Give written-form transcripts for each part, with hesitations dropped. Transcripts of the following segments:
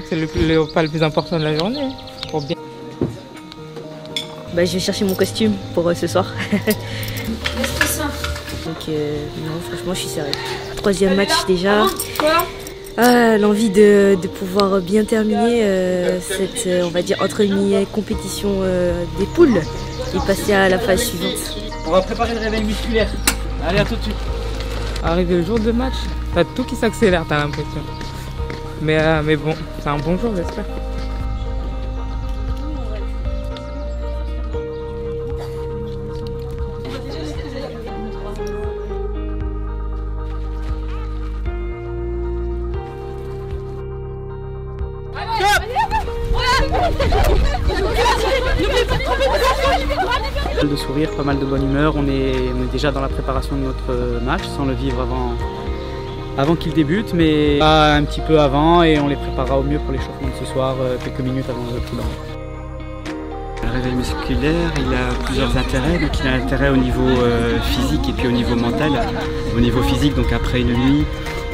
c'est le pas le plus important de la journée. Pour bien... Bah, je vais chercher mon costume pour ce soir. Qu'est-ce que ça? Donc non, franchement, je suis sérieux. 3e match déjà. L'envie de pouvoir bien terminer cette, on va dire, entre guillemets, compétition des poules et passer à la phase suivante. On va préparer le réveil musculaire. Allez, à tout de suite. Arrivé le jour de match, t'as tout qui s'accélère, t'as l'impression. Mais bon, c'est un bon jour, j'espère. De sourire, pas mal de bonne humeur. On est déjà dans la préparation de notre match, sans le vivre avant qu'il débute, mais un petit peu avant, et on les préparera au mieux pour l'échauffement de ce soir, quelques minutes avant le coup d'envoi. Le réveil musculaire, il a plusieurs intérêts. Donc il a un intérêt au niveau physique et puis au niveau mental. Au niveau physique, donc après une nuit,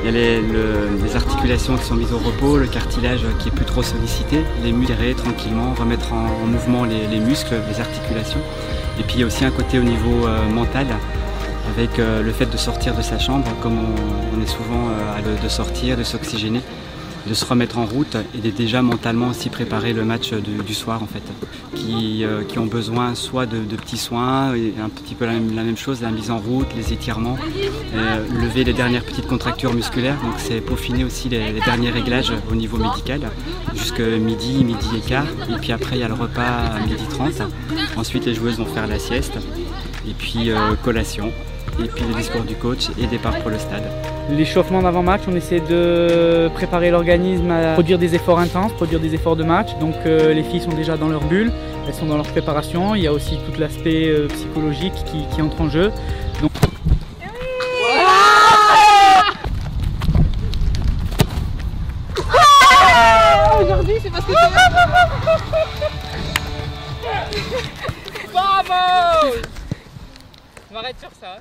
il y a les articulations qui sont mises au repos, le cartilage qui est plus trop sollicité, les muscles tranquillement, remettre en mouvement les muscles, les articulations. Et puis il y a aussi un côté au niveau mental, avec le fait de sortir de sa chambre, comme on est souvent de sortir, de s'oxygéner, de se remettre en route et de déjà mentalement aussi préparer le match du soir en fait, qui ont besoin soit de petits soins, et un petit peu la même chose, la mise en route, les étirements, lever les dernières petites contractures musculaires, donc c'est peaufiner aussi les derniers réglages au niveau médical, jusqu'à midi et quart, et puis après il y a le repas à 12h30, ensuite les joueuses vont faire la sieste, et puis collation, et puis le discours du coach et départ pour le stade. L'échauffement d'avant-match, on essaie de préparer l'organisme à produire des efforts intenses, produire des efforts de match. Donc les filles sont déjà dans leur bulle, elles sont dans leur préparation. Il y a aussi tout l'aspect psychologique qui entre en jeu. Donc... Aujourd'hui, c'est parce que Bravo! Je m'arrête sur ça.